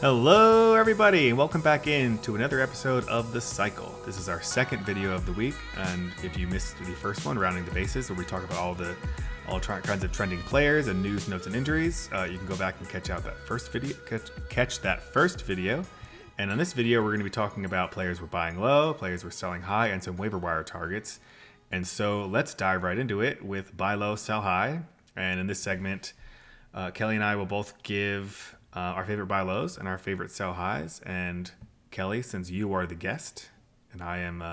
Hello, everybody, and welcome back in to another episode of The Cycle. This is our second video of the week, and if you missed the first one, Rounding the Bases, where we talk about all kinds of trending players and news, notes, and injuries, you can go back and catch that first video. And on this video, we're going to be talking about players we're buying low, players we're selling high, and some waiver wire targets. And so let's dive right into it with buy low, sell high. And in this segment, Kelly and I will both give our favorite buy lows and our favorite sell highs. And Kelly, since you are the guest and I am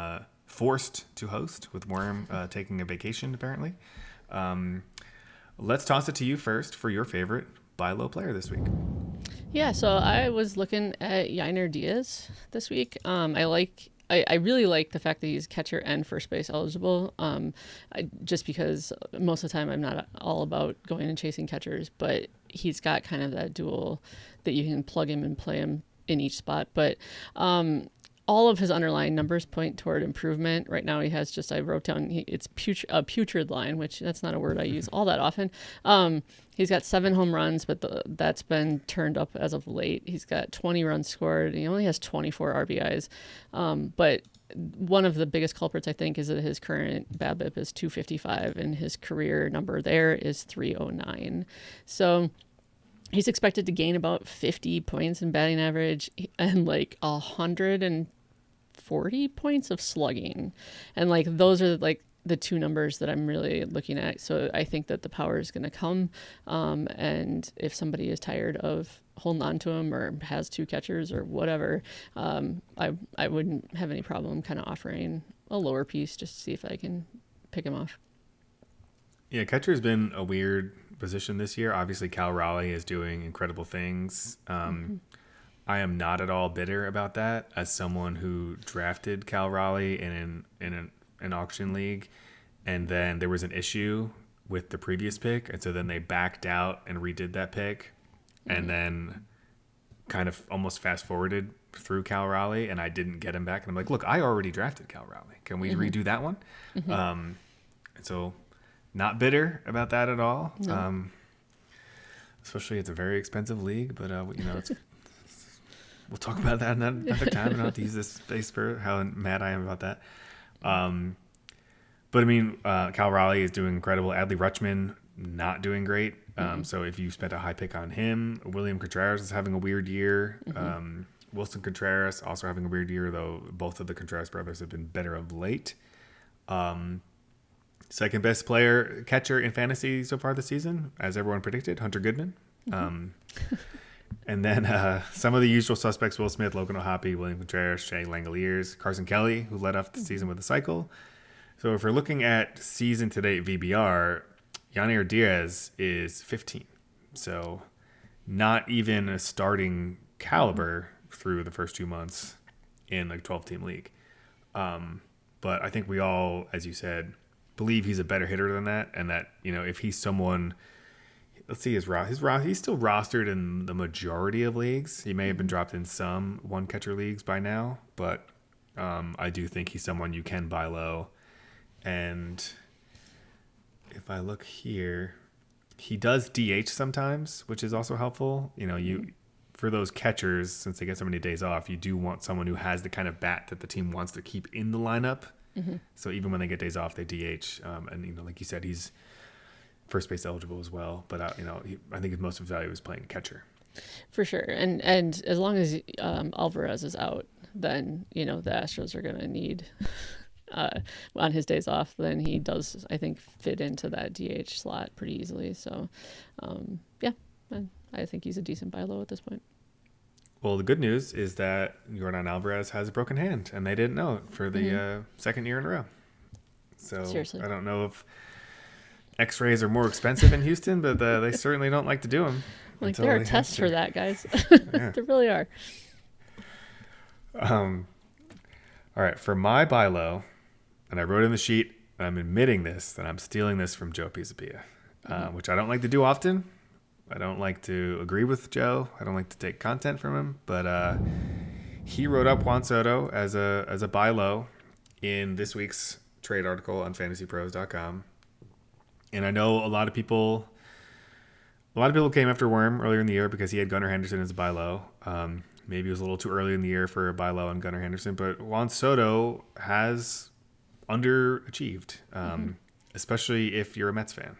forced to host with Worm taking a vacation apparently, let's toss it to you first for your favorite buy low player this week. Yeah, so I was looking at Yainer Diaz this week. I really like the fact that he's catcher and first base eligible, just because most of the time I'm not all about going and chasing catchers, but he's got kind of that dual that you can plug him and play him in each spot. But all of his underlying numbers point toward improvement. Right now he has I wrote down, it's a putrid line, which that's not a word I use all that often. He's got 7 home runs, but that's been turned up as of late. He's got 20 runs scored. He only has 24 RBIs. But one of the biggest culprits, I think, is that his current BABIP is 255, and his career number there is 309. So he's expected to gain about 50 points in batting average and like 140 points of slugging. And like those are like the two numbers that I'm really looking at. So I think that the power is going to come. And if somebody is tired of holding on to him or has 2 catchers or whatever, I wouldn't have any problem kind of offering a lower piece just to see if I can pick him off. Yeah, catcher has been a weird position this year. Obviously, Cal Raleigh is doing incredible things. I am not at all bitter about that as someone who drafted Cal Raleigh in an auction league, and then there was an issue with the previous pick, and so then they backed out and redid that pick, and then kind of almost fast forwarded through Cal Raleigh, and I didn't get him back. And I'm like, look, I already drafted Cal Raleigh. Can we redo that one? And so not bitter about that at all. No. Especially it's a very expensive league, but we'll talk about that another time. I don't have to use this space for how mad I am about that. But I mean, Cal Raleigh is doing incredible. Adley Rutschman not doing great. So if you spent a high pick on him, William Contreras is having a weird year. Wilson Contreras also having a weird year, though both of the Contreras brothers have been better of late. Second best player catcher in fantasy so far this season, as everyone predicted, Hunter Goodman. And then some of the usual suspects: Will Smith, Logan O'Hoppe, William Contreras, Shea Langoliers, Carson Kelly, who led off the season with a cycle. So if we're looking at season-to-date VBR, Yainer Diaz is 15. So not even a starting caliber through the first 2 months in a 12-team league. But I think we all, as you said, believe he's a better hitter than that, and that if he's someone. Let's see he's still rostered in the majority of leagues. He may have been dropped in some one catcher leagues by now, but I do think he's someone you can buy low. And if I look here, he does DH sometimes, which is also helpful. For those catchers, since they get so many days off, you do want someone who has the kind of bat that the team wants to keep in the lineup. So even when they get days off, they DH. And like you said, he's first base eligible as well, but I think his most of his value is playing catcher. For sure, and as long as Alvarez is out, then the Astros are going to need on his days off. Then he does, I think, fit into that DH slot pretty easily. So, I think he's a decent buy low at this point. Well, the good news is that Yordan Alvarez has a broken hand, and they didn't know it for the second year in a row. So seriously, I don't know if X-rays are more expensive in Houston, but they certainly don't like to do them. Like there are tests for that, guys. There really are. All right, for my buy low, and I wrote in the sheet, and I'm admitting this, that I'm stealing this from Joe Pisapia, which I don't like to do often. I don't like to agree with Joe. I don't like to take content from him, but he wrote up Juan Soto as a buy low in this week's trade article on FantasyPros.com. And I know a lot of people A lot of people came after Worm earlier in the year because he had Gunnar Henderson as a buy low. Maybe it was a little too early in the year for a buy low on Gunnar Henderson, but Juan Soto has underachieved, especially if you're a Mets fan.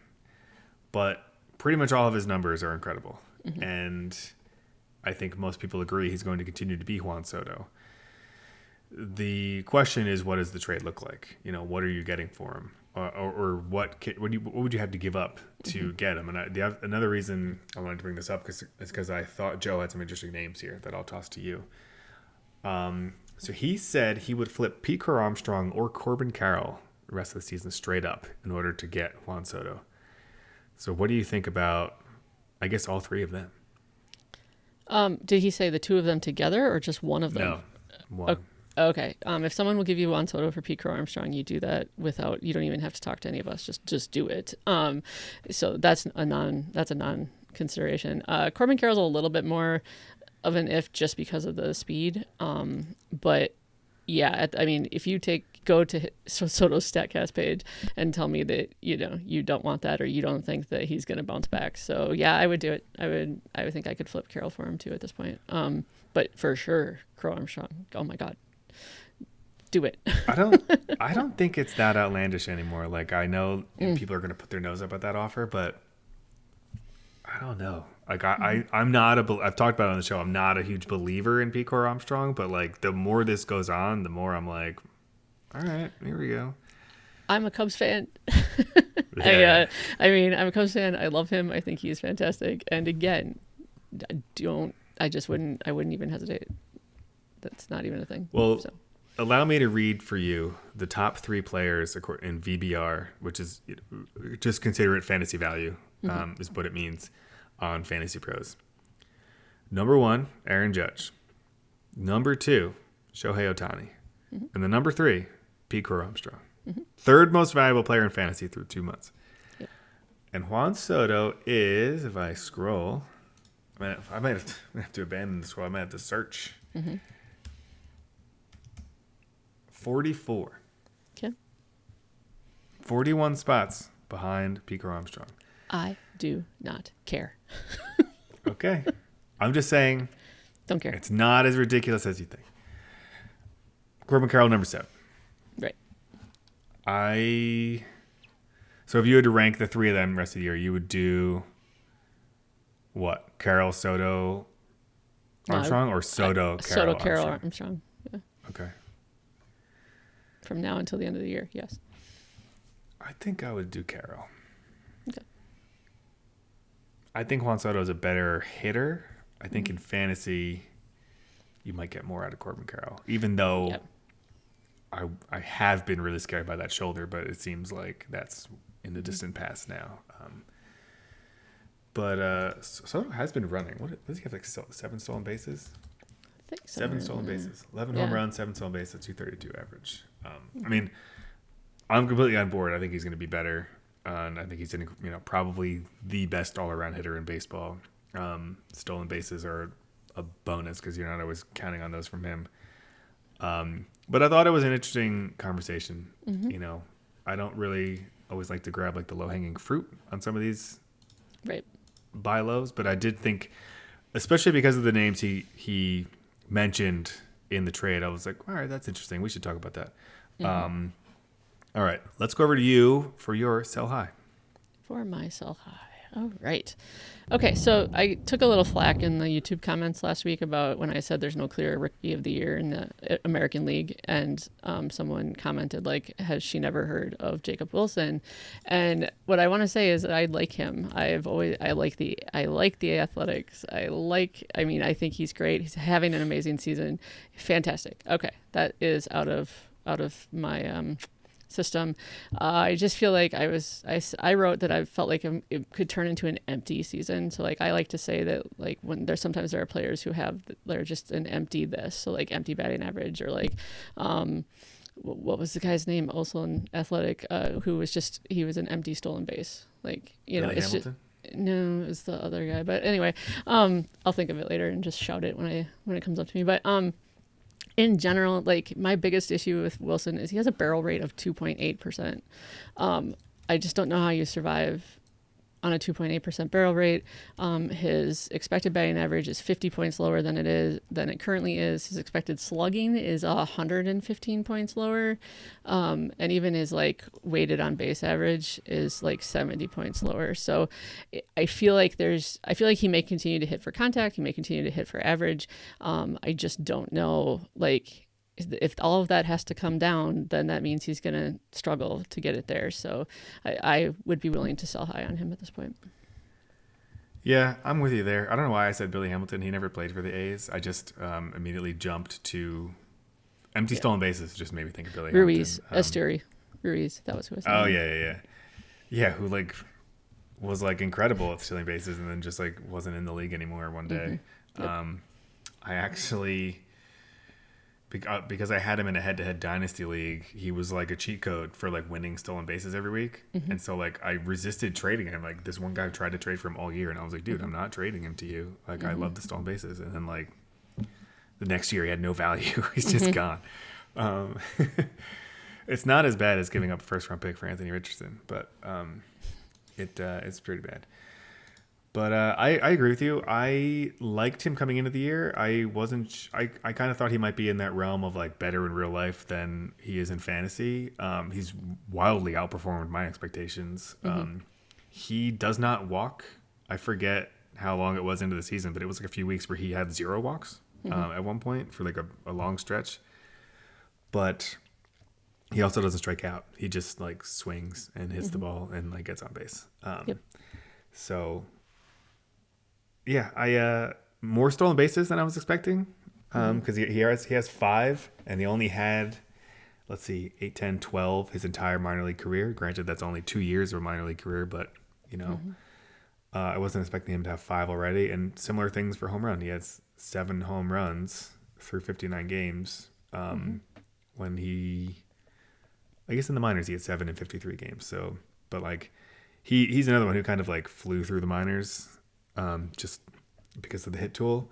But pretty much all of his numbers are incredible. And I think most people agree he's going to continue to be Juan Soto. The question is, what does the trade look like? You know, what are you getting for him? Or what would you have to give up to get him? And another reason I wanted to bring this up is because I thought Joe had some interesting names here that I'll toss to you. So he said he would flip Pete Armstrong or Corbin Carroll the rest of the season straight up in order to get Juan Soto. So what do you think about, I guess, all three of them? Did he say the two of them together or just one of them? No, one. Okay. If someone will give you Juan Soto for Pete Armstrong, you do that without. You don't even have to talk to any of us. Just do it. So that's a non consideration. Corbin Carroll's a little bit more of an if just because of the speed. But yeah, I mean, if you go to Soto's StatCast page and tell me that you don't want that or you don't think that he's going to bounce back, so yeah, I would do it. I would think I could flip Carroll for him too at this point. But for sure, Crow Armstrong. Oh my God. Do it. I don't think it's that outlandish anymore. Like, I know people are going to put their nose up at that offer, but I don't know. Like, I'm not I've talked about it on the show. I'm not a huge believer in Pete Armstrong, but like the more this goes on, the more I'm like, all right, here we go. I'm a Cubs fan. Yeah. I'm a Cubs fan. I love him. I think he's fantastic. And again, I wouldn't even hesitate. That's not even a thing. Well, so. Allow me to read for you the top 3 players in VBR, which is just consider it fantasy value, is what it means on FantasyPros. Number 1, Aaron Judge. Number 2, Shohei Ohtani. And the number 3, Pete Armstrong. Third most valuable player in fantasy through 2 months. Yep. And Juan Soto is, if I scroll, I might have to abandon the scroll. I might have to search. 44. Okay. 41 spots behind Pete Armstrong. I do not care. Okay. I'm just saying. Don't care. It's not as ridiculous as you think. Corbin Carroll, number 7. Right. So if you had to rank the 3 of them the rest of the year, you would do what? Carroll, Soto, Armstrong, or Soto, Carroll, Carroll, Armstrong. Yeah. Okay. From now until the end of the year, yes. I think I would do Carroll. Okay. I think Juan Soto is a better hitter. I think in fantasy, you might get more out of Corbin Carroll, even though I have been really scared by that shoulder, but it seems like that's in the distant past now. But Soto has been running. What does he have, like 7 stolen bases? I think so. 7 stolen bases. 11 home runs, 7 stolen bases, 232 average. I mean, I'm completely on board. I think he's going to be better. And I think he's probably the best all-around hitter in baseball. Stolen bases are a bonus because you're not always counting on those from him. But I thought it was an interesting conversation. I don't really always like to grab like the low-hanging fruit on some of these buy lows, but I did think, especially because of the names he mentioned in the trade, I was like, all right, that's interesting. We should talk about that. All right, let's go over to you for your sell high. For my sell high. All right. Okay, so I took a little flack in the YouTube comments last week about when I said there's no clear rookie of the year in the American League, and someone commented like, has she never heard of Jacob Wilson? And what I want to say is that I like him. I like the athletics. I think he's great. He's having an amazing season. Fantastic. Okay, that is out of my system. I just feel like I wrote that I felt like it could turn into an empty season. So like I like to say that like when sometimes there are players who they're just an empty this, so like empty batting average, or like what was the guy's name also in Athletic who was he was an empty stolen base, like Billy it's Hamilton? No, it's the other guy, but anyway, I'll think of it later and just shout it when it comes up to me. But in general, like my biggest issue with Wilson is he has a barrel rate of 2.8%. I just don't know how you survive on a 2.8% barrel rate. His expected batting average is 50 points lower than it currently is. His expected slugging is 115 points lower, and even his like weighted on base average is like 70 points lower. So I feel like he may continue to hit for contact. He may continue to hit for average. I just don't know, like, if all of that has to come down, then that means he's going to struggle to get it there. So I would be willing to sell high on him at this point. Yeah, I'm with you there. I don't know why I said Billy Hamilton. He never played for the A's. I just immediately jumped to empty stolen bases. Just made me think of Billy Ruiz, Hamilton. Ruiz. That was who I was Oh, yeah. Who like was like incredible at stealing bases and then just like wasn't in the league anymore one day. Yep. I actually... because I had him in a head-to-head dynasty league, he was like a cheat code for like winning stolen bases every week. And so like I resisted trading him. Like this one guy tried to trade for him all year, and I was like, dude, I'm not trading him to you. Like I love the stolen bases. And then like the next year he had no value. He's just gone. It's not as bad as giving up a first-round pick for Anthony Richardson, but it's pretty bad. But I agree with you. I liked him coming into the year. I kind of thought he might be in that realm of like better in real life than he is in fantasy. He's wildly outperformed my expectations. He does not walk. I forget how long it was into the season, but it was like a few weeks where he had 0 walks at one point for like a long stretch. But he also doesn't strike out. He just like swings and hits the ball and like gets on base. So... yeah, I more stolen bases than I was expecting because he has 5, and he only had, let's see, 8, 10, 12 his entire minor league career. Granted, that's only 2 years of a minor league career, but, you know, I wasn't expecting him to have 5 already. And similar things for home run. He has 7 home runs through 59 games when I guess in the minors he had 7 in 53 games. So, but like he's another one who kind of like flew through the minors. Just because of the hit tool.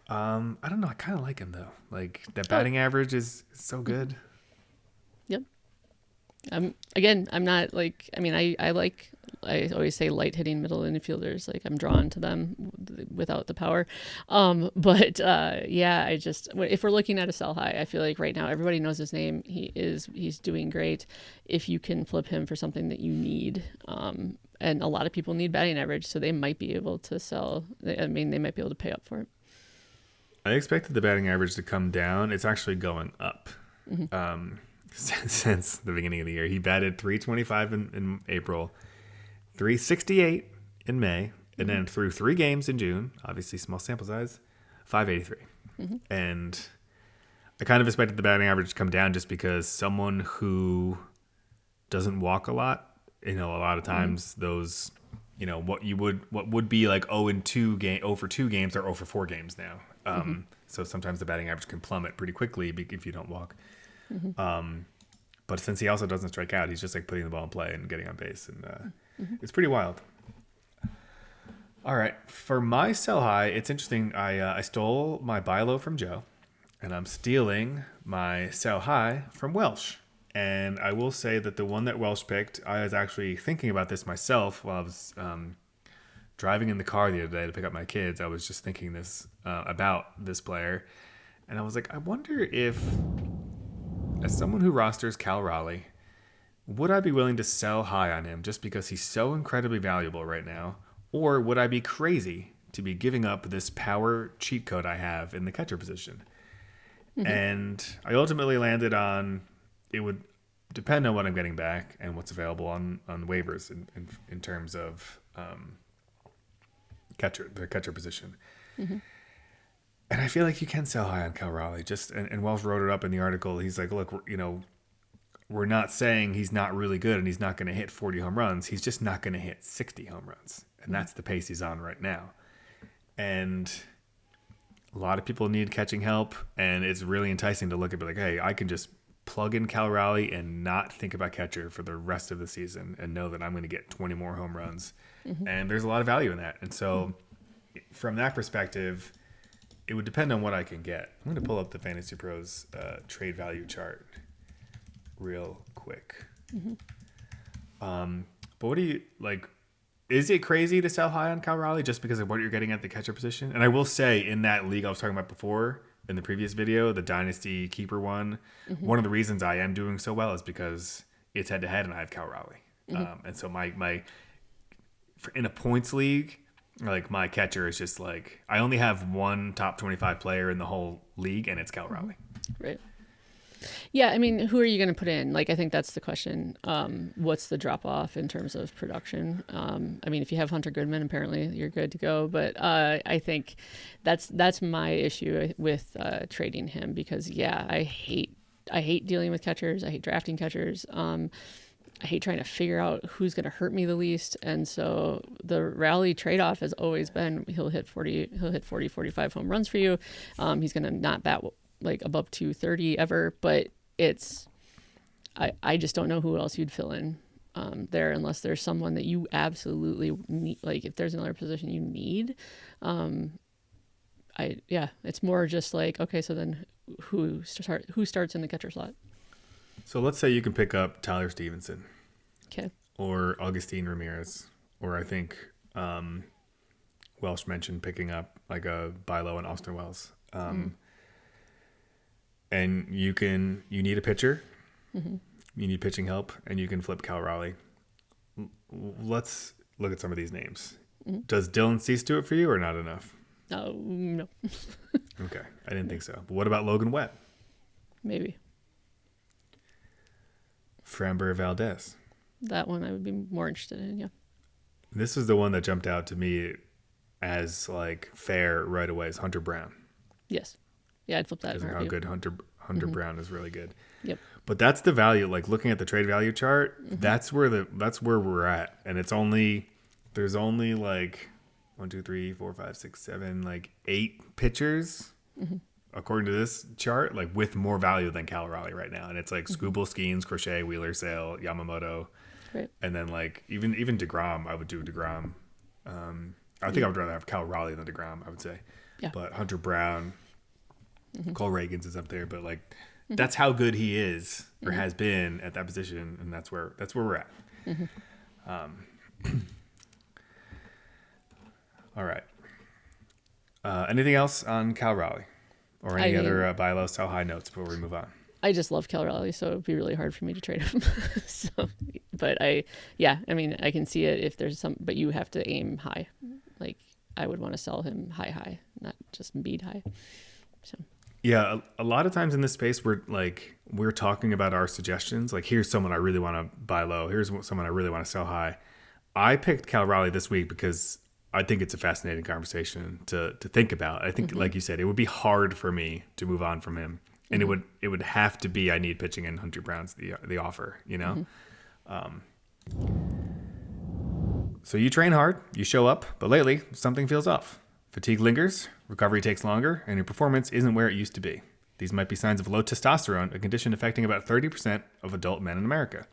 I don't know. I kind of like him though. Like that batting average is so good. Yep. I'm not like, I mean, I always say light hitting middle infielders. Like I'm drawn to them without the power. If we're looking at a sell high, I feel like right now everybody knows his name. He's doing great. If you can flip him for something that you need, and a lot of people need batting average, so they might be able to sell. They might be able to pay up for it. I expected the batting average to come down. It's actually going up since the beginning of the year. He batted .325 in April, .368 in May, and then through 3 games in June, obviously small sample size, .583. And I kind of expected the batting average to come down just because someone who doesn't walk a lot, you know, a lot of times those, you know, what would be like 0 for 2 games are 0 for 4 games now. So sometimes the batting average can plummet pretty quickly if you don't walk. But since he also doesn't strike out, he's just like putting the ball in play and getting on base, and it's pretty wild. All right, for my sell high, it's interesting. I stole my buy low from Joe, and I'm stealing my sell high from Welsh. And I will say that the one that Welsh picked, I was actually thinking about this myself while I was driving in the car the other day to pick up my kids. I was just thinking this about this player, and I was like, I wonder if, as someone who rosters Cal Raleigh, would I be willing to sell high on him just because he's so incredibly valuable right now? Or would I be crazy to be giving up this power cheat code I have in the catcher position? And I ultimately landed on, it would depend on what I'm getting back and what's available on waivers in terms of the catcher position. And I feel like you can sell high on Cal Raleigh. And Welsh wrote it up in the article. He's like, look, you know, we're not saying he's not really good and he's not going to hit 40 home runs. He's just not going to hit 60 home runs. And that's the pace he's on right now. And a lot of people need catching help. And it's really enticing to look at, be like, hey, I can just plug in Cal Raleigh and not think about catcher for the rest of the season and know that I'm going to get 20 more home runs. And there's a lot of value in that. And so from that perspective, it would depend on what I can get. I'm going to pull up the FantasyPros trade value chart real quick. But what do you like? Is it crazy to sell high on Cal Raleigh just because of what you're getting at the catcher position? And I will say, in that league I was talking about before, in the previous video, the Dynasty Keeper one, one of the reasons I am doing so well is because it's head-to-head and I have Cal Raleigh. And so in a points league, like my catcher is just like, I only have one top 25 player in the whole league, and it's Cal Raleigh. Right. Yeah, I mean, who are you going to put in? Like, I think that's the question. What's the drop off in terms of production? I mean, if you have Hunter Goodman, apparently you're good to go. But I think that's my issue with trading him because, yeah, I hate dealing with catchers. I hate drafting catchers. I hate trying to figure out who's going to hurt me the least. And so the Raleigh trade-off has always been he'll hit 40, 45 home runs for you. He's going to not bat like above 230 ever, but I just don't know who else you'd fill in there unless there's someone that you absolutely need. Like if there's another position you need, it's more just like, okay, so then who starts in the catcher slot? So let's say you can pick up Tyler Stevenson. Okay. Or Augustine Ramirez. Or I think Welsh mentioned picking up like a Bilo and Austin Wells. And you need a pitcher. You need pitching help, and you can flip Cal Raleigh. Let's look at some of these names. Does Dylan Cease do it for you or not enough? No. Okay. I didn't think so. But what about Logan Webb? Maybe. Framber Valdez. That one I would be more interested in, yeah. This is the one that jumped out to me as like fair right away is Hunter Brown. Yes. Yeah, I'd flip that. Because how good Hunter Brown is really good. Yep. But that's the value. Like looking at the trade value chart, that's where we're at. And there's only like 1, 2, 3, 4, 5, 6, 7, like 8 pitchers. According to this chart, like with more value than Cal Raleigh right now. And it's like Skubal, Skeens, Crochet, Wheeler, Sale, Yamamoto. Right. And then like even DeGrom, I would do DeGrom. I think I would rather have Cal Raleigh than DeGrom, I would say. Yeah. But Hunter Brown, Cole Reagans is up there, but like that's how good he is or has been at that position, and that's where we're at. All right. Anything else on Cal Raleigh? Or any other buy low, sell high notes before we move on? I just love Cal Raleigh, so it'd be really hard for me to trade him. But I can see it if there's some, but you have to aim high. Like I would want to sell him high, not just beat high. So. Yeah, a lot of times in this space, we're talking about our suggestions. Like, here's someone I really want to buy low. Here's someone I really want to sell high. I picked Cal Raleigh this week because I think it's a fascinating conversation to think about. I think, like you said, it would be hard for me to move on from him, and it would have to be I need pitching and Hunter Brown's the offer. You know. So you train hard, you show up, but lately something feels off. Fatigue lingers, recovery takes longer, and your performance isn't where it used to be. These might be signs of low testosterone, a condition affecting about 30% of adult men in America.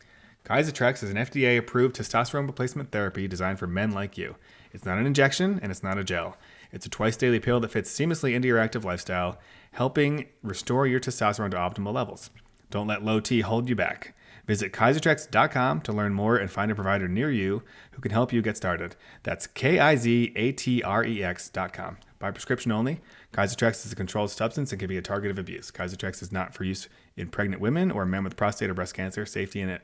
Kaisertrex is an FDA-approved testosterone replacement therapy designed for men like you. It's not an injection, and it's not a gel. It's a twice-daily pill that fits seamlessly into your active lifestyle, helping restore your testosterone to optimal levels. Don't let low T hold you back. Visit Kaisertrex.com to learn more and find a provider near you who can help you get started. That's Kizatrex.com. By prescription only, Kaisertrex is a controlled substance and can be a target of abuse. Kaisertrex is not for use in pregnant women or men with prostate or breast cancer. Safety and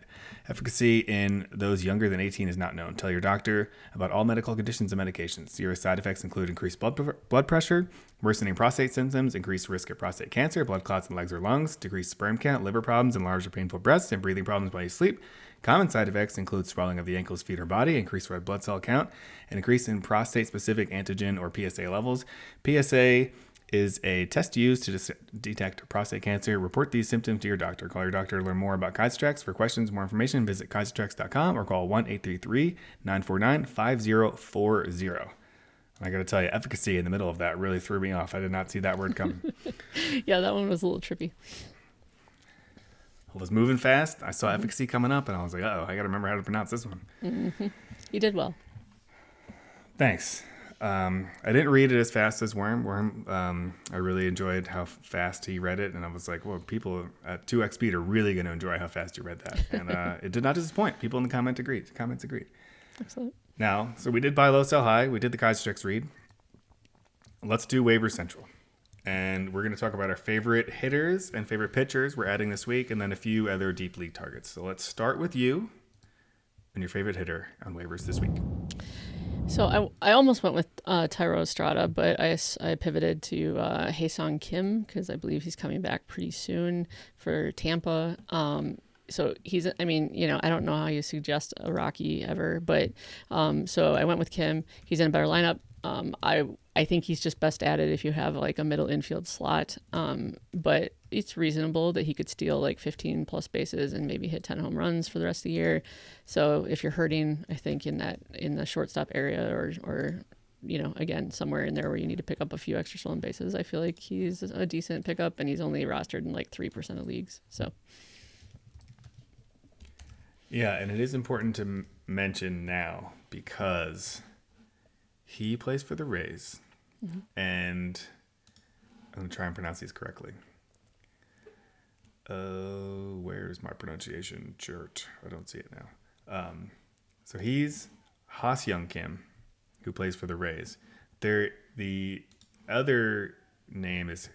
efficacy in those younger than 18 is not known. Tell your doctor about all medical conditions and medications. Serious side effects include increased blood pressure, worsening prostate symptoms, increased risk of prostate cancer, blood clots in legs or lungs, decreased sperm count, liver problems, enlarged or painful breasts, and breathing problems while you sleep. Common side effects include swelling of the ankles, feet, or body, increased red blood cell count, and increase in prostate-specific antigen or PSA levels. PSA is a test used to detect prostate cancer. Report these symptoms to your doctor. Call your doctor to learn more about Kaisertrex. For questions, more information, visit Kaisertrex.com or call 1-833-949-5040. I got to tell you, efficacy in the middle of that really threw me off. I did not see that word coming. Yeah, that one was a little trippy. I was moving fast. I saw efficacy coming up, and I was like, I got to remember how to pronounce this one. You did well. Thanks. I didn't read it as fast as Worm. I really enjoyed how fast he read it, and I was like, well, people at 2x speed are really going to enjoy how fast you read that. And it did not disappoint. People in the comments agreed. Excellent. Now, so we did buy low, sell high. We did the Kaiser checks read. Let's do waiver central. And we're going to talk about our favorite hitters and favorite pitchers we're adding this week, and then a few other deep league targets. So let's start with you and your favorite hitter on waivers this week. So I almost went with Tyro Estrada, but I pivoted to Ha-Seong Kim because I believe he's coming back pretty soon for Tampa. So he's, I mean, I don't know how you suggest a Rocky ever, but so I went with Kim. He's in a better lineup. I think he's just best added if you have like a middle infield slot. But it's reasonable that he could steal like 15 plus bases and maybe hit 10 home runs for the rest of the year. So if you're hurting, I think in the shortstop area or again, somewhere in there where you need to pick up a few extra stolen bases, I feel like he's a decent pickup, and he's only rostered in like 3% of leagues. So. Yeah, and it is important to mention now because he plays for the Rays, and I'm going to try and pronounce these correctly. Where's my pronunciation chart? I don't see it now. So he's Ha-Seong Kim, who plays for the Rays. The other name is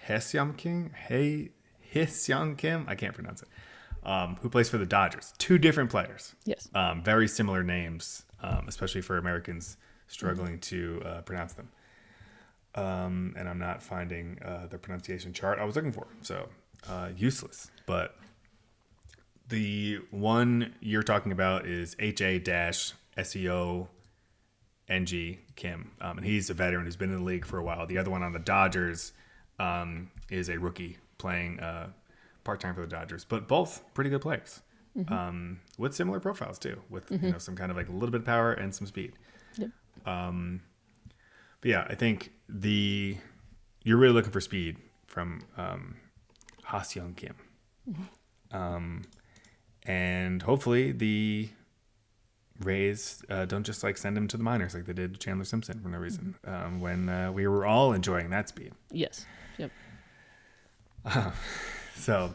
Ha-Seong Kim. Ha-Seong Kim. I can't pronounce it. Who plays for the Dodgers. Two different players. Yes. Very similar names, especially for Americans struggling to pronounce them. And I'm not finding the pronunciation chart I was looking for. So useless. But the one you're talking about is HA-SEONG Kim. And he's a veteran who's been in the league for a while. The other one on the Dodgers is a rookie playing part-time for the Dodgers, but both pretty good players with similar profiles too, with some kind of like a little bit of power and some speed. Yep. But yeah, I think you're really looking for speed from Ha-Seong Kim. And hopefully the Rays don't just like send him to the minors like they did Chandler Simpson for no reason when we were all enjoying that speed. Yes. Yep. So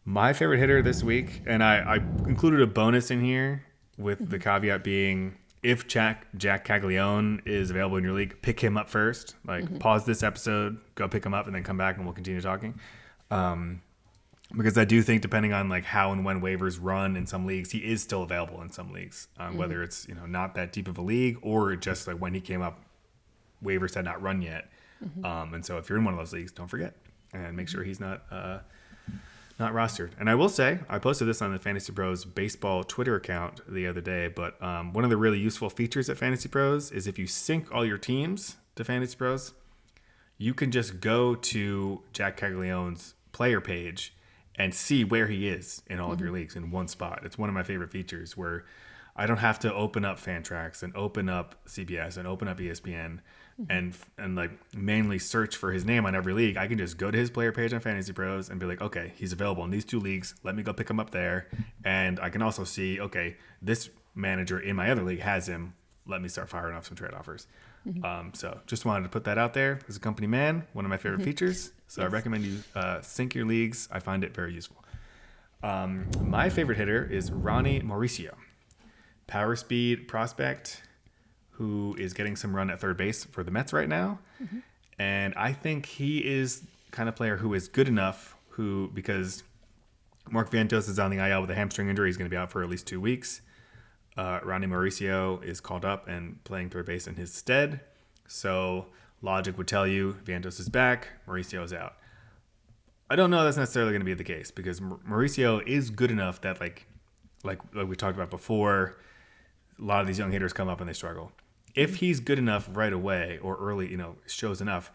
my favorite hitter this week, and I included a bonus in here with the caveat being if Jac Caglianone is available in your league, pick him up first. Like pause this episode, go pick him up, and then come back and we'll continue talking. Because I do think depending on like how and when waivers run in some leagues, he is still available in some leagues, whether it's not that deep of a league or just like when he came up, waivers had not run yet. And so if you're in one of those leagues, don't forget and make sure he's not rostered. And I will say, I posted this on the FantasyPros baseball Twitter account the other day, but one of the really useful features at FantasyPros is if you sync all your teams to FantasyPros, you can just go to Jac Caglianone's player page and see where he is in all of your leagues in one spot. It's one of my favorite features where I don't have to open up Fantrax and open up CBS and open up ESPN and like mainly search for his name on every league. I can just go to his player page on FantasyPros and be like, okay, he's available in these two leagues. Let me go pick him up there. And I can also see, okay, this manager in my other league has him. Let me start firing off some trade offers. So just wanted to put that out there as a company man, one of my favorite features. So yes. I recommend you sync your leagues. I find it very useful. My favorite hitter is Ronny Mauricio, power speed prospect who is getting some run at third base for the Mets right now. And I think he is the kind of player who is good enough because Mark Vientos is on the IL with a hamstring injury. He's going to be out for at least 2 weeks. Ronny Mauricio is called up and playing third base in his stead. So logic would tell you Vientos is back, Mauricio is out. I don't know that's necessarily going to be the case because Mauricio is good enough that like we talked about before, a lot of these young hitters come up and they struggle. If he's good enough right away or early, shows enough,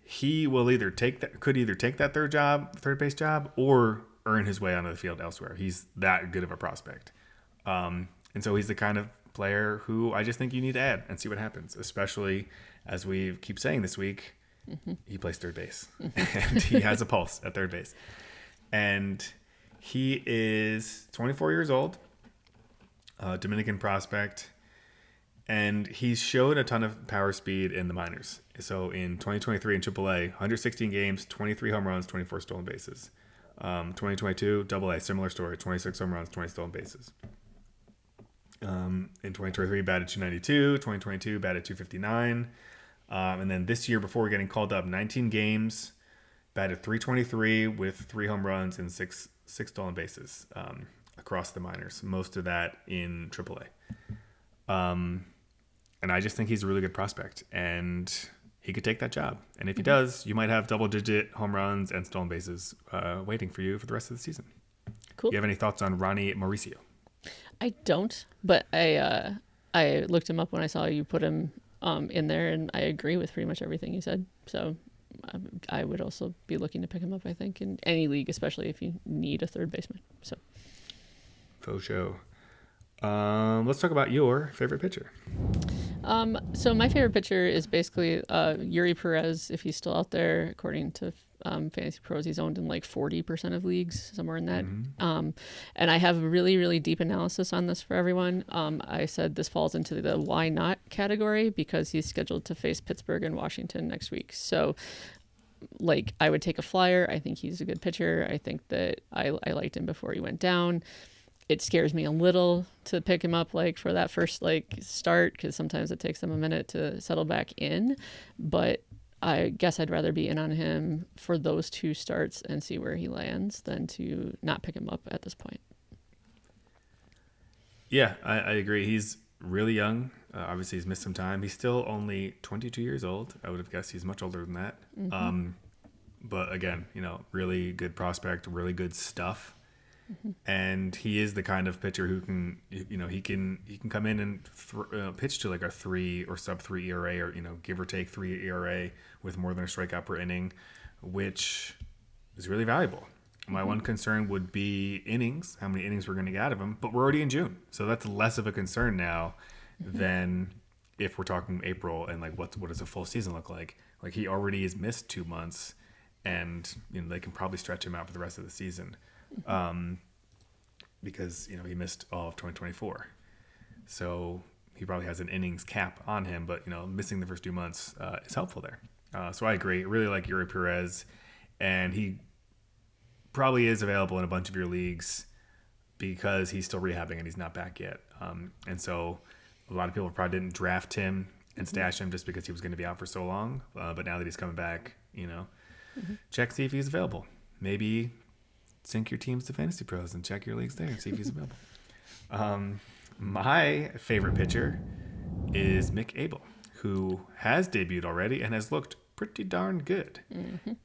he will could either take that third base job, or earn his way onto the field elsewhere. He's that good of a prospect. And so he's the kind of player who I just think you need to add and see what happens, especially as we keep saying this week, he plays third base and he has a pulse at third base. And he is 24 years old, Dominican prospect, and he's showed a ton of power speed in the minors. So in 2023 in AAA, 116 games, 23 home runs, 24 stolen bases. 2022 AA, similar story, 26 home runs, 20 stolen bases. In 2023, batted 292. 2022, batted 259. And then this year, before getting called up, 19 games, batted 323 with 3 home runs and six stolen bases across the minors. Most of that in AAA. And I just think he's a really good prospect, and he could take that job. And if he does, you might have double-digit home runs and stolen bases waiting for you for the rest of the season. Cool. You have any thoughts on Ronny Mauricio? I don't, but I looked him up when I saw you put him in there, and I agree with pretty much everything you said. So I would also be looking to pick him up, I think, in any league, especially if you need a third baseman. So Faux show. Let's talk about your favorite pitcher. So my favorite pitcher is basically Eury Perez, if he's still out there. According to FantasyPros, he's owned in like 40% of leagues, somewhere in that. And I have a really, really deep analysis on this for everyone. I said this falls into the why not category because he's scheduled to face Pittsburgh and Washington next week. So like I would take a flyer. I think he's a good pitcher. I think that I liked him before he went down. It scares me a little to pick him up like for that first like start because sometimes it takes them a minute to settle back in. But I guess I'd rather be in on him for those 2 starts and see where he lands than to not pick him up at this point. Yeah, I agree. He's really young. Obviously, he's missed some time. He's still only 22 years old. I would have guessed he's much older than that. But again, really good prospect, really good stuff. And he is the kind of pitcher who can, he can come in and pitch to like a 3 or sub 3 ERA or, give or take 3 ERA with more than a strikeout per inning, which is really valuable. My one concern would be innings, how many innings we're going to get out of him, but we're already in June. So that's less of a concern now than if we're talking April and like what does a full season look like? Like he already has missed 2 months and, they can probably stretch him out for the rest of the season. Because he missed all of 2024, so he probably has an innings cap on him. But missing the first 2 months is helpful there. So I agree. Really like Eury Perez, and he probably is available in a bunch of your leagues because he's still rehabbing and he's not back yet. And so a lot of people probably didn't draft him and stash him just because he was going to be out for so long. But now that he's coming back, check see if he's available. Maybe sync your teams to FantasyPros and check your leagues there and see if he's available. My favorite pitcher is Mick Abel, who has debuted already and has looked pretty darn good.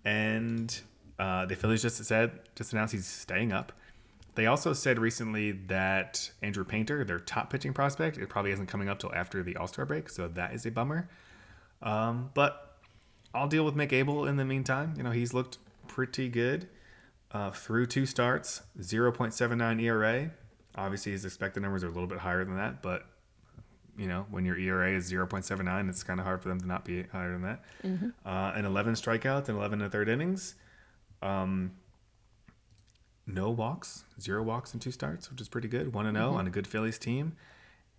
And the Phillies just announced he's staying up. They also said recently that Andrew Painter, their top pitching prospect, it probably isn't coming up till after the All-Star break, so that is a bummer. But I'll deal with Mick Abel in the meantime. He's looked pretty good. Through 2 starts, 0.79 ERA. Obviously, his expected numbers are a little bit higher than that, but when your ERA is 0.79, it's kind of hard for them to not be higher than that. And 11 strikeouts and 11 1/3 innings. No walks, 0 walks in 2 starts, which is pretty good. 1-0 on a good Phillies team,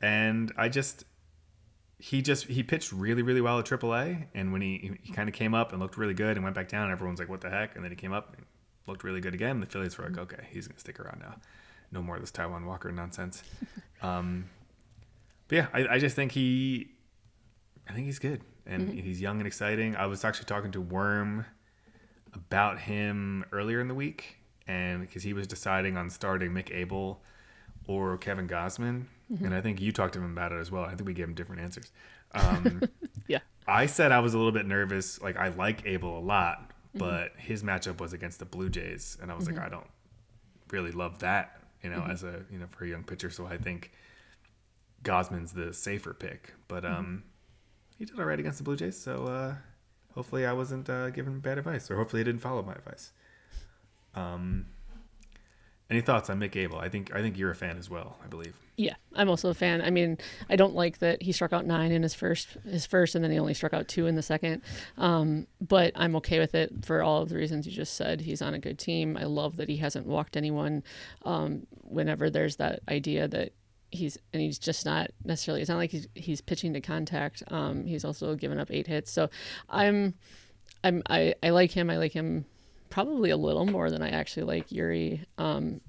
and he pitched really, really well at AAA. And when he kind of came up and looked really good and went back down, everyone's like, "What the heck?" And then he came up and looked really good again. The Phillies were like, okay, he's going to stick around now. No more of this Taiwan Walker nonsense. But yeah, I just think he's good. And he's young and exciting. I was actually talking to Worm about him earlier in the week. And because he was deciding on starting Mick Abel or Kevin Gausman. And I think you talked to him about it as well. I think we gave him different answers. Yeah. I said I was a little bit nervous. Like I like Abel a lot. But his matchup was against the Blue Jays, and I was like, I don't really love that, as a for a young pitcher. So I think Gosman's the safer pick. But he did all right against the Blue Jays, so hopefully I wasn't giving bad advice, or hopefully he didn't follow my advice. Any thoughts on Mick Abel? I think you're a fan as well, I believe. Yeah, I'm also a fan. I mean, I don't like that he struck out 9 in his first, and then he only struck out 2 in the second. But I'm okay with it for all of the reasons you just said. He's on a good team. I love that he hasn't walked anyone. Whenever there's that idea that he's just not necessarily. It's not like he's pitching to contact. He's also given up 8 hits. So I like him. I like him probably a little more than I actually like Eury,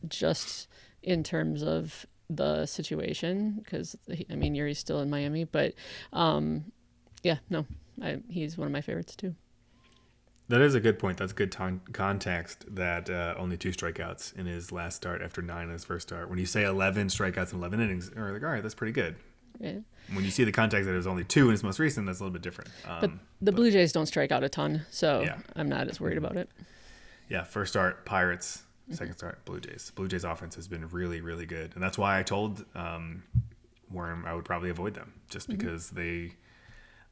just in terms of the situation because Eury's still in Miami, but he's one of my favorites too. That is a good point. That's good context that only 2 strikeouts in his last start after 9 in his first start. When you say 11 strikeouts in 11 innings, you're like, all right, that's pretty good. Yeah. When you see the context that it was only 2 in his most recent, that's a little bit different. But the Blue Jays don't strike out a ton, so yeah. I'm not as worried about it. Yeah, first start, Pirates. Second start, Blue Jays. Blue Jays offense has been really, really good. And that's why I told Worm I would probably avoid them just because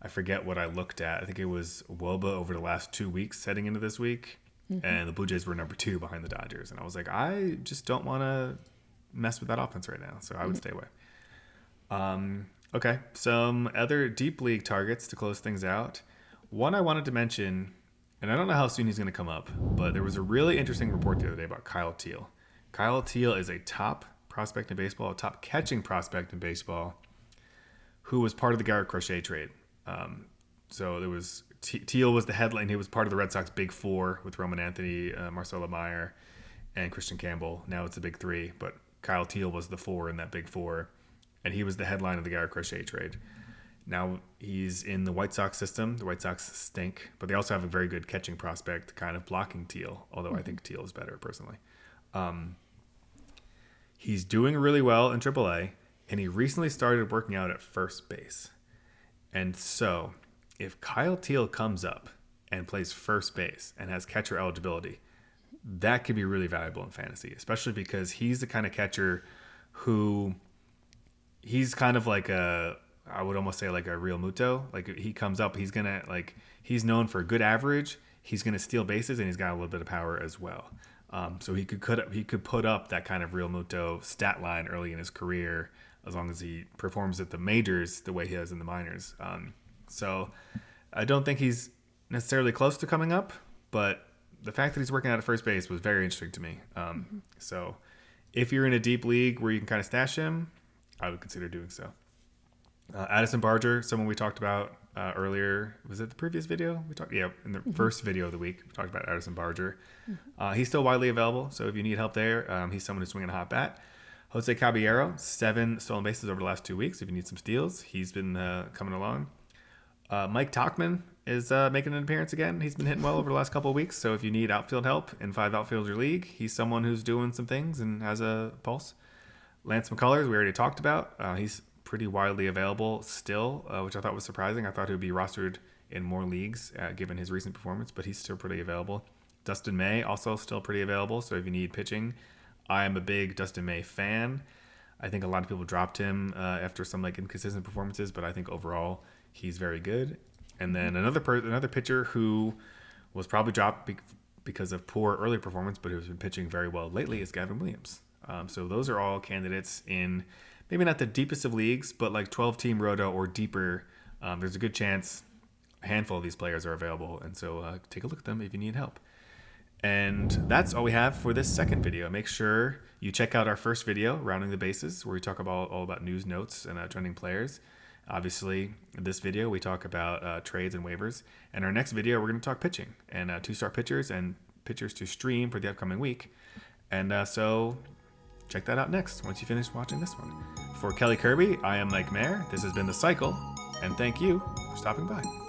I forget what I looked at. I think it was WOBA over the last 2 weeks heading into this week. And the Blue Jays were number 2 behind the Dodgers. And I was like, I just don't want to mess with that offense right now. So I would stay away. Okay, some other deep league targets to close things out. One I wanted to mention, and I don't know how soon he's going to come up, but there was a really interesting report the other day about Kyle Teal. Kyle Teal is a top prospect in baseball, a top catching prospect in baseball, who was part of the Garrett Crochet trade. So there was Teal was the headline. He was part of the Red Sox Big Four with Roman Anthony, Marcelo Maher, and Christian Campbell. Now it's a Big Three, but Kyle Teal was the 4 in that Big Four, and he was the headline of the Garrett Crochet trade. Now he's in the White Sox system. The White Sox stink, but they also have a very good catching prospect kind of blocking Teal, although I think Teal is better personally. He's doing really well in AAA, and he recently started working out at first base. And so if Kyle Teal comes up and plays first base and has catcher eligibility, that could be really valuable in fantasy, especially because he's the kind of catcher who he's kind of like I would almost say like a Real Muto. Like he comes up, he's he's known for a good average. He's going to steal bases, and he's got a little bit of power as well. So he could put up that kind of Real Muto stat line early in his career as long as he performs at the majors the way he has in the minors. So I don't think he's necessarily close to coming up, but the fact that he's working out at first base was very interesting to me. So if you're in a deep league where you can kind of stash him, I would consider doing so. Addison Barger, someone we talked about earlier. Was it the previous video? In the first video of the week, we talked about Addison Barger. He's still widely available, so if you need help there, he's someone who's swinging a hot bat. Jose Caballero, 7 stolen bases over the last 2 weeks. If you need some steals, he's been coming along. Mike Tauchman is making an appearance again. He's been hitting well over the last couple of weeks, so if you need outfield help in 5 outfielder league, he's someone who's doing some things and has a pulse. Lance McCullers, we already talked about. He's pretty widely available still, which I thought was surprising. I thought he would be rostered in more leagues given his recent performance, but he's still pretty available. Dustin May, also still pretty available, so if you need pitching, I am a big Dustin May fan. I think a lot of people dropped him after some inconsistent performances, but I think overall he's very good. And then another pitcher who was probably dropped because of poor early performance, but who's been pitching very well lately is Gavin Williams. So those are all candidates in maybe not the deepest of leagues, but like 12-team roto or deeper. There's a good chance a handful of these players are available, and so take a look at them if you need help. And that's all we have for this second video. Make sure you check out our first video, Rounding the Bases, where we talk all about news, notes, and trending players. Obviously, in this video, we talk about trades and waivers. And our next video, we're going to talk pitching and 2-star pitchers and pitchers to stream for the upcoming week. And so check that out next once you finish watching this one. For Kelly Kirby, I am Maher. This has been The Cycle, and thank you for stopping by.